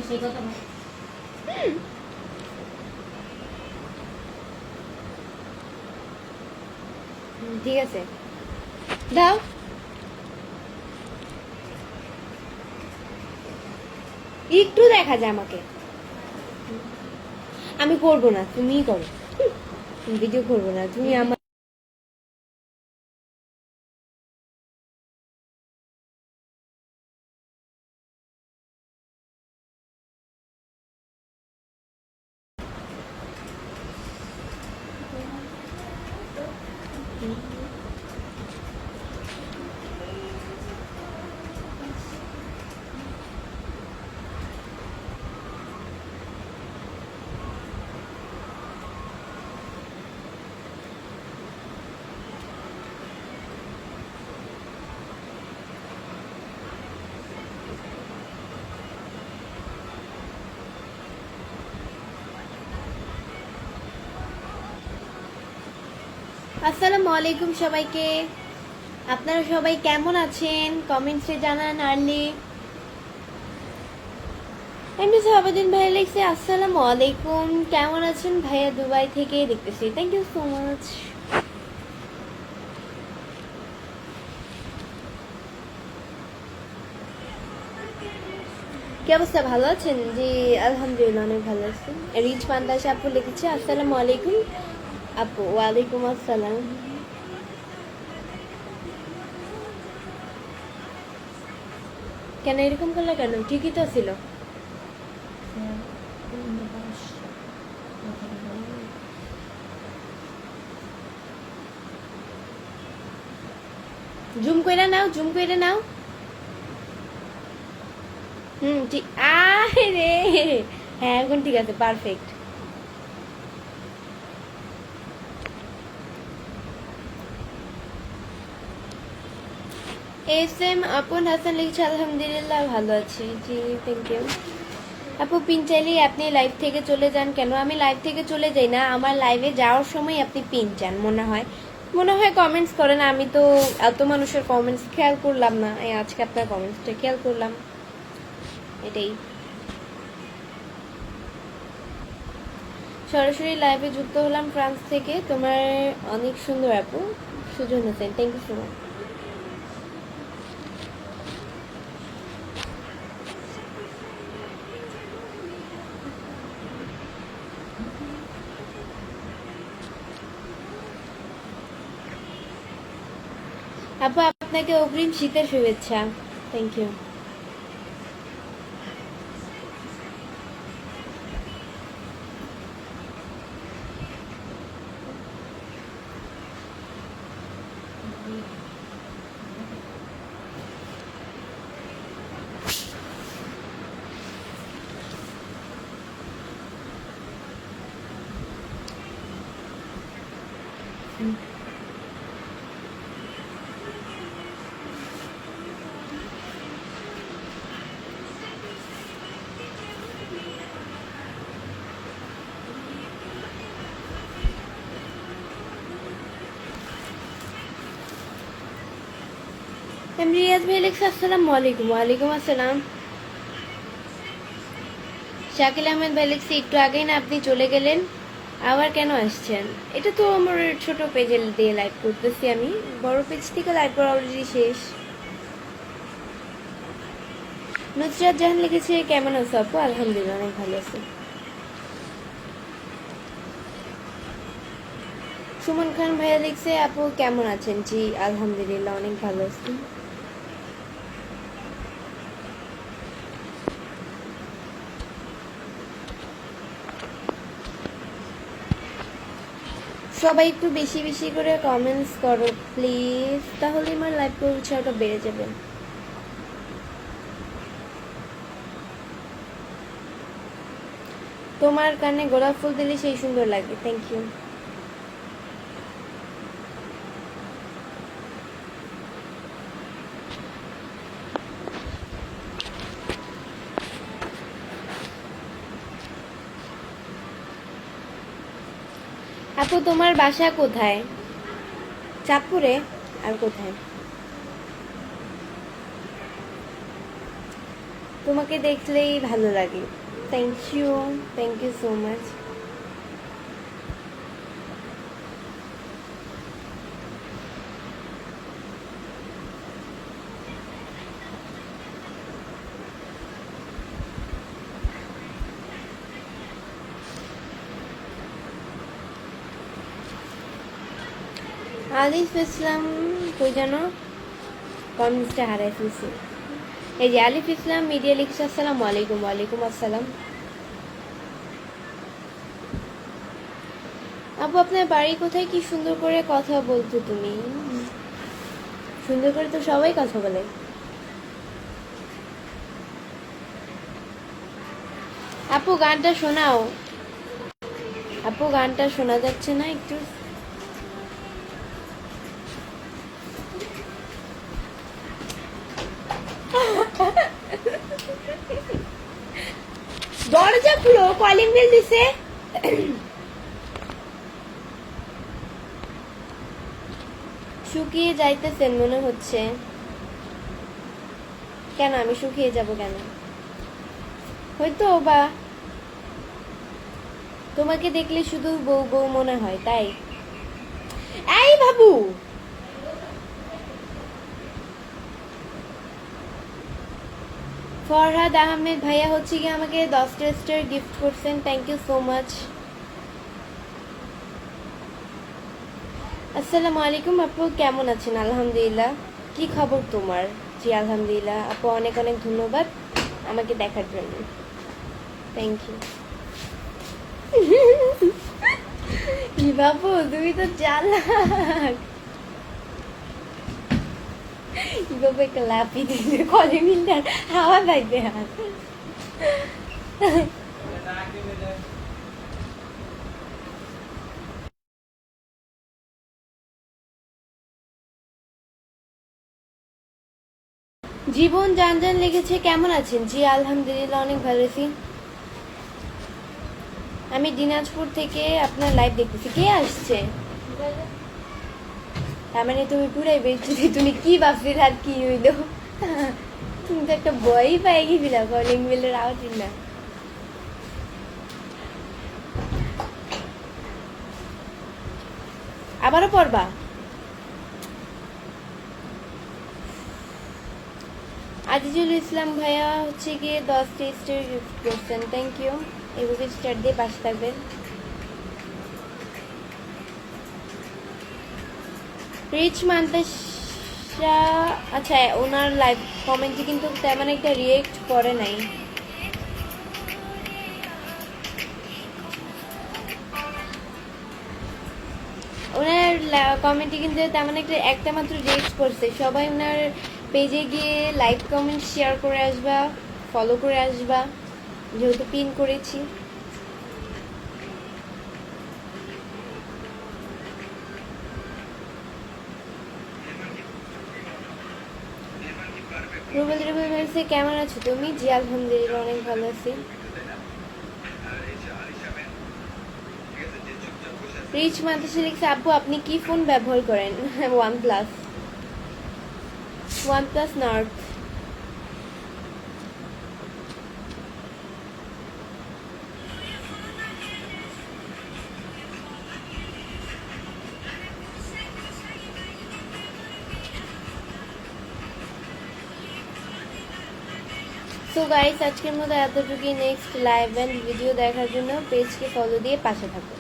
ঠিক আছে দাও। একটু দেখা যায় আমাকে। আমি করবো না, তুমিই করো। ভিডিও করবো না, তুমি আমার আসসালামু আলাইকুম সবাইকে। আপনারা সবাই কেমন আছেন কমেন্টসে জানান। আর্লি এমনি সাহাবাদিন ভাইয়া লিখছে আসসালামু আলাইকুম, কেমন আছেন ভাইয়া? দুবাই থেকে দেখতেছি, থ্যাংক ইউ সো মাচ। কি অবস্থা, ভালো আছেন? জি আলহামদুলিল্লাহ অনেক ভালো আছি। রিচ পান্তাস আপু লিখেছে আসসালামু আলাইকুম। আপু ওয়ালাইকুম আসসালাম। কেন এরকম করলে কেন? ঠিকই তো ছিল। জুম কইরা নাও, জুম কইরা নাও। ঠিক। আরে হ্যাঁ এখন ঠিক আছে, পারফেক্ট। এস এম আপন হাসান লিখছে আলহামদুলিল্লাহ ভালো আছি। জি থ্যাংক ইউ আপু। পিন চাইলেই আপনি লাইভ থেকে চলে যান কেন? আমি লাইভ থেকে চলে যাই না, আমার লাইভে যাওয়ার সময় আপনি পিন চান মনে হয় কমেন্টস করেন। আমি তো এত মানুষের কমেন্টস খেয়াল করলাম না, এই আজকে আপনার কমেন্টসটা খেয়াল করলাম, এটাই। সরাসরি লাইভে যুক্ত হলাম ফ্রান্স থেকে। তোমার অনেক সুন্দর আপু। Sujon Hossain, thank you so much. আপু আপনাকে অগ্রিম শীতের শুভেচ্ছা, থ্যাংক ইউ। রিয়াজ ভাই লিখছে আসসালামু আলাইকুম। ওয়ালাইকুম আসসালাম। শাকিল আহমেদ ভাই লিখছে একটু আগেই না আপনি চলে গেলেন, আবার কেন আসছেন? এটা তো আমার ছোট পেজে দিয়ে লাইভ করতেছি, আমি বড় পেজ থেকে লাইভ করা অলরেডি শেষ। নুসরাত জাহান লিখেছে কেমন আছো আপু? আলহামদুলিল্লাহ অনেক ভালো আছি। সুমন খান ভাইয়া লিখছে আপু কেমন আছেন? জি আলহামদুলিল্লাহ অনেক ভালো আছি। সবাই একটু বেশি বেশি করে কমেন্টস করো প্লিজ, তাহলে আমার লাইভ করার উৎসাহটা বেড়ে যাবে। তোমার কানে গোলাপ ফুল দিলে সেই সুন্দর লাগে, থ্যাংক ইউ। আপু তোমার বাসা কোথায়? চাঁদপুরে? আর কোথায়? তোমাকে দেখলেই ভালো লাগে। Thank you so much. Alif Islam কই জানো, কমেন্টসটা হারাই ফেলছি। এই যে আলিফ ইসলাম মিডিয়া লিখছে আসসালামু আলাইকুম। ওয়ালাইকুম আসসালাম। আপু আপনার বাড়ি কোথায়? কি সুন্দর করে কথা বলছো তুমি। সুন্দর করে তো সবাই কথা বলে। আপু গানটা শোনাও। আপু গানটা শোনা যাচ্ছে না একটু। দরজা খুলো, কলিং বেল দিছে। শুকিয়ে যাইতেছেন মনে হচ্ছে। কেন আমি শুকিয়ে যাব কেন? হয়তো বা তোমাকে দেখলে শুধু বউ বউ মনে হয় তাই। এই বাবু, ফরহাদ আহমেদ ভাইয়া হচ্ছে কি আমাকে 10টা স্টার গিফট করছেন। Thank you so much. আসসালামু আলাইকুম আপু, কেমন আছেন? আলহামদুলিল্লাহ। কি খবর তোমার? জি আলহামদুলিল্লাহ আপু, অনেক অনেক ধন্যবাদ আমাকে দেখার জন্য। Thank you. কি বাবু তুমি তো চালাক। কি বাবু একটা লাফি দিতে কলে মিলটা হাওয়া থাকবে। হাত জীবন জানজান লেগেছে, কেমন আছেন? জি আলহামদুলিল্লাহ অনেক ভালো আছি। আমি দিনাজপুর থেকে আপনার লাইভ দেখতেছি। কে আসছে? তার মানে তুমি পুরাই বেঁচে, তুমি কি ভাবছি আর কি হইল? তুমি তো একটা বই পাই গেছিলা কলিং বেলের আওয়াজ না। আবারও পড়বা? আজিজুল ইসলাম ভাইয়া হচ্ছে গিয়ে 10টা স্টার গিফট করছেন। Thank you. এইভাবে স্টার দিয়ে পাশে থাকবেন। রিচ মান্তাসা, আচ্ছা ওনার লাইভ কমেন্টে কিন্তু তেমন একটা রিয়েক্ট করে নাই। ওনার কমেন্টে কিন্তু তেমন একটা মাত্র রিয়েক্ট করছে। সবাই ওনার পেজে গিয়ে লাইক কমেন্ট শেয়ার করে আসবা, ফলো করে আসবা, যেহেতু পিন করেছি। রুবেল রুবেল বলছে কেমন আছো তুমি? জি আলহামদুলিল্লাহ অনেক ভালো আছি। রিচ মাদ্রাসা লিখছে আপু আপনি কি ফোন ব্যবহার করেন? One plus north. So guys আজকের মতো এতটুকুই। নেক্সট লাইভ অ্যান্ড ভিডিও দেখার জন্য পেজকে ফলো দিয়ে পাশে থাকুন।